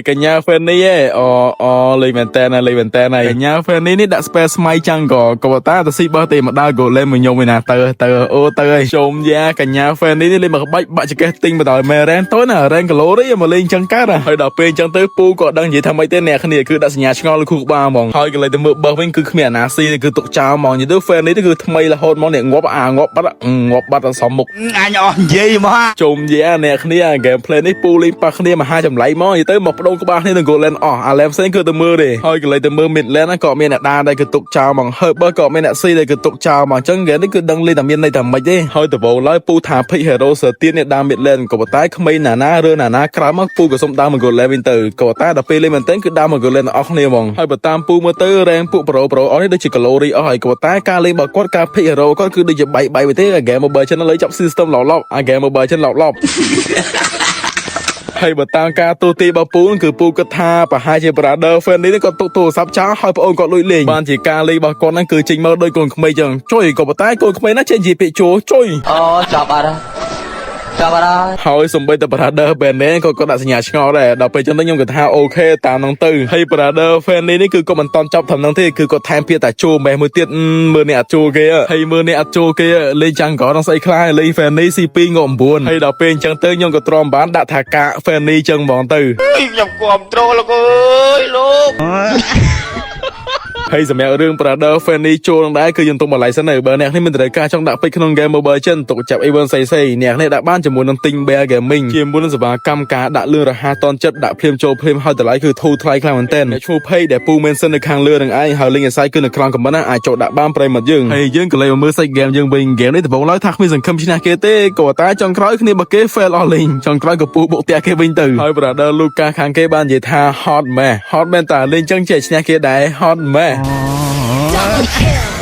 កញ្ញា fan នេះលេងមែនតើណាលេងមែនតើណាកញ្ញា fan នេះដាក់ spare ស្មៃចាំងក៏តាទៅស៊ីបោះទេមកដើរ golem មកខ្ញុំឯណាទៅអូទៅហើយជុំយ៉ាកញ្ញា fan នេះលេងមកក្បាច់បាក់ចកេះទិញមកដល់មែរ៉ែនទៅណារ៉ែនគីឡូនេះមកលេងចឹងកើតហើយដល់ពេលចឹងទៅពូក៏ដឹងនិយាយថាម៉េចទេអ្នកគ្នាគឺដាក់សញ្ញាឆ្ងល់លើខួរក្បាលហ្មងហើយក៏លេងទៅមើលបោះវិញគឺគ្មានអាណាស៊ីគឺទុកចោលហ្មងនិយាយទៅ fan នេះគឺថ្មីរហូតមកអ្នកងាប់បាត់អសមមុខអញអស់និយាយមកជុំយ៉ាអ្នកគ្នា game play នេះពូលេងប៉ះគ្នាមហាចម្លៃមកនិយាយទៅមកបដូរក្បាលគ្នានឹង golem អស់អា lem ផ្សេងគឺទៅមើលទេហើយក៏លេងទៅមើល mid lane ក៏មានអ្នកដាដែលគឺទុកចោលហ្មងហើយបើក៏មានអ្នកស៊ីដែលគឺទុកចោលហ្មងអញ្ចឹង game នេះគឺដឹងលេងតែមានន័យថាម៉េចទេហើយតបោឡើយពូថា pick hero សើទៀតអ្នកដា mid lane ក៏ប៉ុន្តែក្មេងណាឬណាក្រៅមកពូក៏សុំដើមមក golem វិញទៅក៏ប៉ុន្តែដល់ពេលលេងមែនតើគឺដើមមក golem អស់គ្នាហ្មងហើយបើតាមពូមើលទៅ rank ពួក pro អស់នេះដូចជា calorie អស់ហើយក៏ប៉ុន្តែការលេងរបស់គាត់ការ pick hero គាត់គឺដូចជាបាយទៅទេ game mobile ចឹងលើចាប់ system ឡប់អា game mobile ចឹងឡប់ហើយបើតាមការទូទីរបស់ពូគឺពូគិតថាប្រហែលជា brother fan នេះគាត់ទុកទូរស័ព្ទចោលហើយប្អូនគាត់លួចលេងបានជាការលេងរបស់គាត់ហ្នឹងគឺចេញមកដោយកូនក្មេងចឹងជួយក៏ប៉ុន្តែកូនក្មេងហ្នឹងចេញជាពាក្យជួយអូចាប់អត់ហើយសំបីតែ brother fan នេះគាត់ដាក់សញ្ញាឆ្ងល់ដែរដល់ពេលចឹងទៅខ្ញុំគាត់ថាអូខេតាមហ្នឹងទៅហើយ brother fan នេះគឺគាត់មិនតន់ចប់តាមហ្នឹងទេគឺគាត់ថែមពាក្យថាជួម៉េះមួយទៀតមើលអ្នកអត់ជួគេហើយមើលអ្នកអត់ជួគេលេងចាំងក៏នឹងស្អីខ្លះលេង fan នេះ C2 ងក់9ហើយដល់ពេលចឹងទៅខ្ញុំក៏ទ្រាំបានដាក់ថាកា fan នេះចឹងហ្មងទៅខ្ញុំគ្រប់ត្រូលលោកអើយលោកហើយសម្រាប់រឿង brother fan នេះចូលនឹងដែរគឺយើងទុកមកឡៃសិនទៅបើអ្នកនេះមានត្រូវការចង់ដាក់ពេជ្រក្នុង game mobile ចិនទុកចាប់ event ស្អីអ្នកនេះដាក់បានជាមួយនឹង ទិញ bear gaming ជាមួយនឹងសេវាកម្មការដាក់លឿនរហ័សតនចិត្តដាក់ភ្លាមចូលភ្លាមហើយតម្លៃគឺធូរថ្លៃខ្លាំងមែនទែនឈ្មោះ page ដែលពូ mention នៅខាងលើនឹងឯងហើយ link អាសាយគឺនៅក្នុង comment ណាអាចចូលដាក់បានប្រិមត្តយើងហើយយើងក៏លេងមកមើលសាច់ game យើងវិញ game នេះដំបូងឡើយថាគ្មានសង្ឃឹមឈ្នះគេទេក៏តែចុងក្រោយគ្នាបើគេ fail អស់លេងចុងក្រោយក៏ពូបុកផ្ទះគេវិញទៅហើយ brother Luka ខាងគេបាននិយាយថា hot មែនតាលេងចឹងចេះឈ្នះគេដែរ hot មែនDouble kill